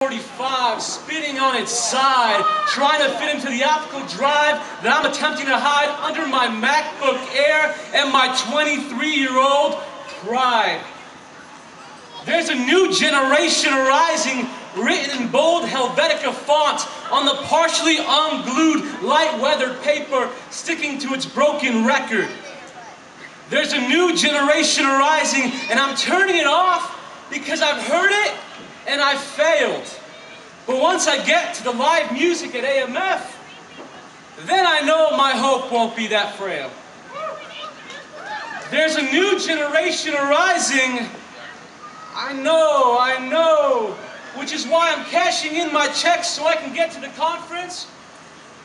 45 spitting on its side, trying to fit into the optical drive that I'm attempting to hide under my MacBook Air and my 23-year-old pride. There's a new generation arising, written in bold Helvetica font on the partially unglued, light-weathered paper sticking to its broken record. There's a new generation arising, and I'm turning it off because I've heard it and I've failed. But once I get to the live music at AMF, then I know my hope won't be that frail. There's a new generation arising. I know, which is why I'm cashing in my checks so I can get to the conference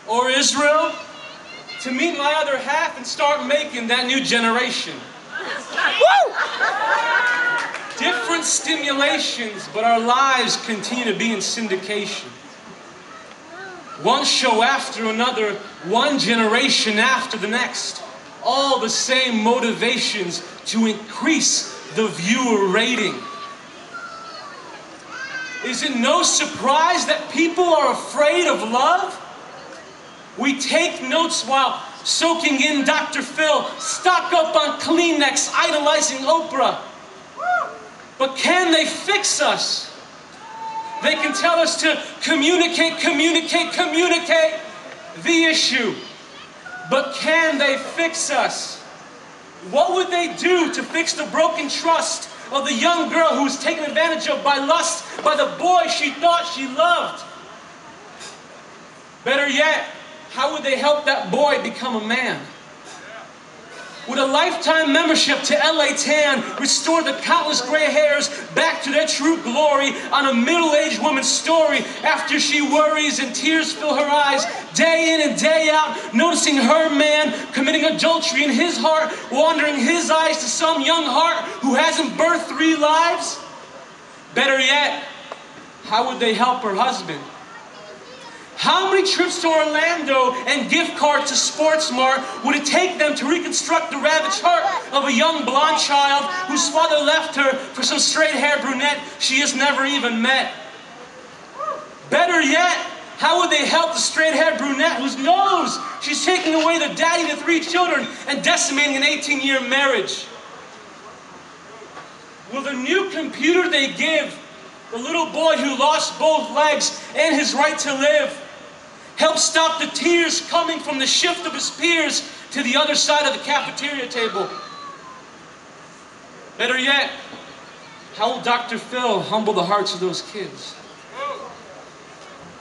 or Israel to meet my other half and start making that new generation. Woo! Different stimulations, but our lives continue to be in syndication. One show after another, one generation after the next. All the same motivations to increase the viewer rating. Is it no surprise that people are afraid of love? We take notes while soaking in Dr. Phil, stock up on Kleenex, idolizing Oprah. But can they fix us? They can tell us to communicate the issue. But can they fix us? What would they do to fix the broken trust of the young girl who was taken advantage of by lust by the boy she thought she loved? Better yet, how would they help that boy become a man? Would a lifetime membership to LA Tan restore the countless gray hairs back to their true glory on a middle-aged woman's story after she worries and tears fill her eyes day in and day out, noticing her man committing adultery in his heart, wandering his eyes to some young heart who hasn't birthed 3 lives? Better yet, how would they help her husband? How many trips to Orlando and gift cards to SportsMart would it take them to reconstruct the ravaged heart of a young blonde child whose father left her for some straight-haired brunette she has never even met? Better yet, how would they help the straight-haired brunette whose knows she's taking away the daddy to 3 children and decimating an 18-year marriage? Will the new computer they give the little boy who lost both legs and his right to live help stop the tears coming from the shift of his peers to the other side of the cafeteria table? Better yet, how will Dr. Phil humble the hearts of those kids?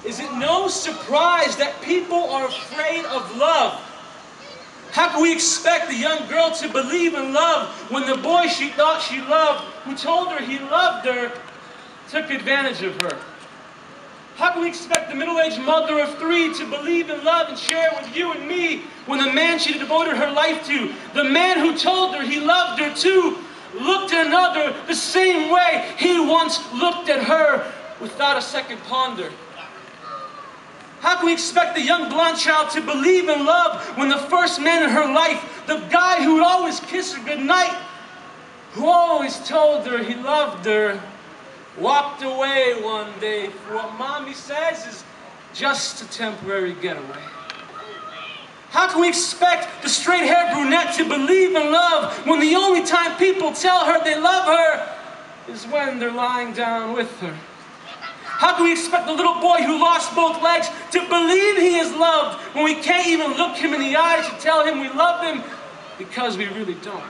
Is it no surprise that people are afraid of love? How can we expect the young girl to believe in love when the boy she thought she loved, who told her he loved her, took advantage of her? How can we expect the middle-aged mother of 3 to believe in love and share it with you and me when the man she devoted her life to, the man who told her he loved her too, looked at another the same way he once looked at her without a second ponder? How can we expect the young blonde child to believe in love when the first man in her life, the guy who would always kiss her goodnight, who always told her he loved her, walked away one day for what mommy says is just a temporary getaway? How can we expect the straight-haired brunette to believe in love when the only time people tell her they love her is when they're lying down with her? How can we expect the little boy who lost both legs to believe he is loved when we can't even look him in the eyes and tell him we love him because we really don't?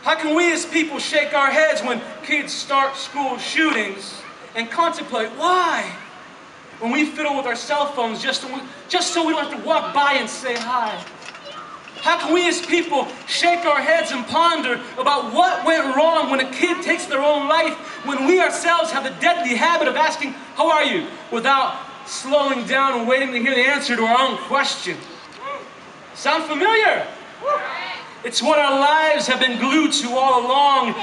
How can we as people shake our heads when kids start school shootings and contemplate why? When we fiddle with our cell phones just so we don't have to walk by and say hi? How can we as people shake our heads and ponder about what went wrong when a kid takes their own life when we ourselves have the deadly habit of asking, "How are you?" without slowing down and waiting to hear the answer to our own question? Sound familiar? It's what our lives have been glued to all along.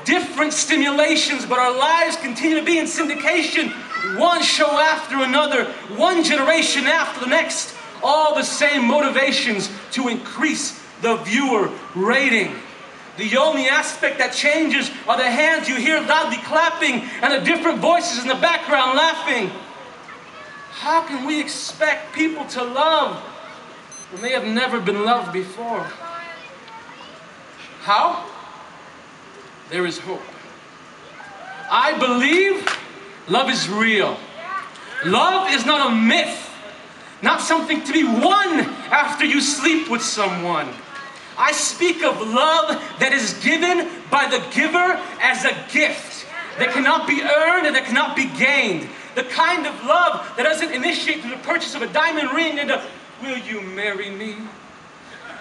Different stimulations, but our lives continue to be in syndication. One show after another, one generation after the next. All the same motivations to increase the viewer rating. The only aspect that changes are the hands you hear loudly clapping and the different voices in the background laughing. How can we expect people to love when they have never been loved before? How? There is hope. I believe love is real. Love is not a myth, not something to be won after you sleep with someone. I speak of love that is given by the giver as a gift, that cannot be earned and that cannot be gained. The kind of love that doesn't initiate through the purchase of a diamond ring and a, will you marry me?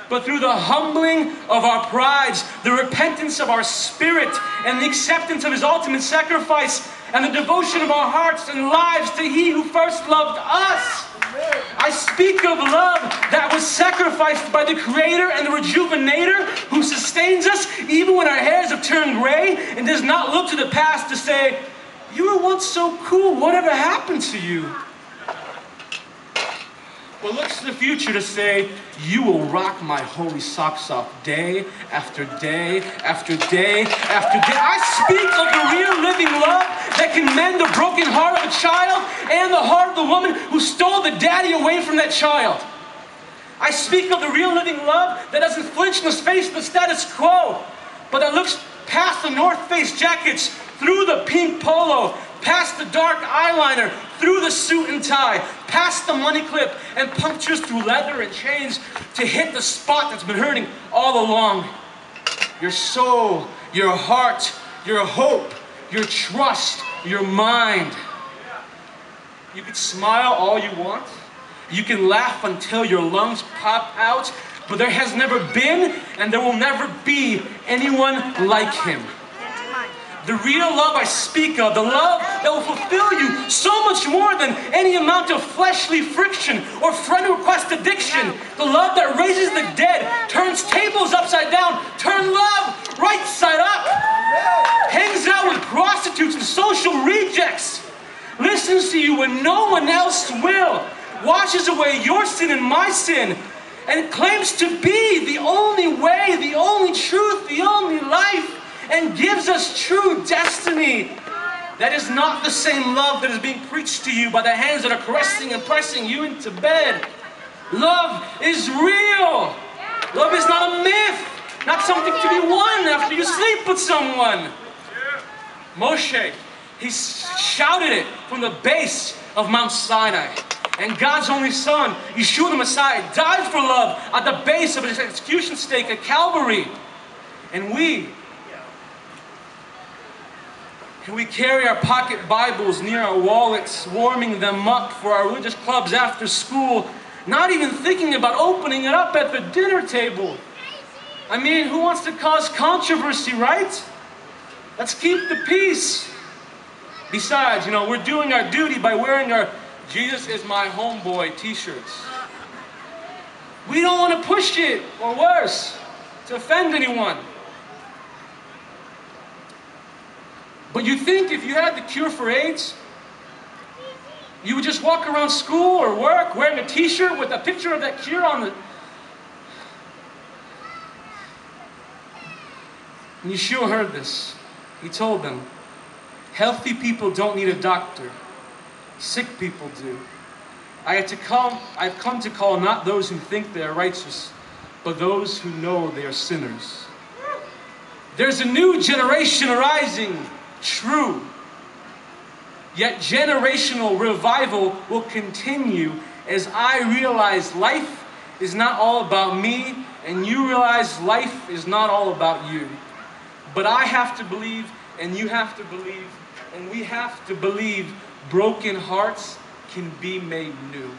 But through the humbling of our prides, the repentance of our spirit, and the acceptance of His ultimate sacrifice, and the devotion of our hearts and lives to He who first loved us. I speak of love that was sacrificed by the Creator and the Rejuvenator who sustains us even when our hairs have turned gray and does not look to the past to say, you were once so cool, whatever happened to you? But looks to the future to say, you will rock my holy socks off day after day after day after day. I speak of the real living love that can mend the broken heart of a child and the heart of the woman who stole the daddy away from that child. I speak of the real living love that doesn't flinch in the face of the status quo, but that looks past the North Face jackets, through the pink polo, past the dark eyeliner, through the suit and tie, past the money clip, and punctures through leather and chains to hit the spot that's been hurting all along. Your soul, your heart, your hope, your trust, your mind. You can smile all you want. You can laugh until your lungs pop out, but there has never been and there will never be anyone like Him. The real love I speak of, the love that will fulfill you so much more than any amount of fleshly friction or friend request addiction. The love that raises the dead, turns tables upside down, turns love right side up, hangs out with prostitutes and social rejects, listens to you when no one else will, washes away your sin and my sin, and claims to be the only way, the only truth, the only life, and gives us true destiny. That is not the same love that is being preached to you by the hands that are caressing and pressing you into bed. Love is real. Love is not a myth, not something to be won after you sleep with someone. Moshe, he shouted it from the base of Mount Sinai. And God's only Son, Yeshua the Messiah, died for love at the base of His execution stake at Calvary. And we carry our pocket Bibles near our wallets, warming them up for our religious clubs after school, not even thinking about opening it up at the dinner table. I mean, who wants to cause controversy, right? Let's keep the peace. Besides, we're doing our duty by wearing our Jesus is my homeboy t-shirts. We don't want to push it, or worse, to offend anyone. But you think if you had the cure for AIDS, you would just walk around school or work wearing a t-shirt with a picture of that cure on it? And Yeshua heard this. He told them, healthy people don't need a doctor. Sick people do. I've come to call not those who think they are righteous, but those who know they are sinners. There's a new generation arising, true. Yet generational revival will continue as I realize life is not all about me, and you realize life is not all about you. But I have to believe, and you have to believe, and we have to believe broken hearts can be made new.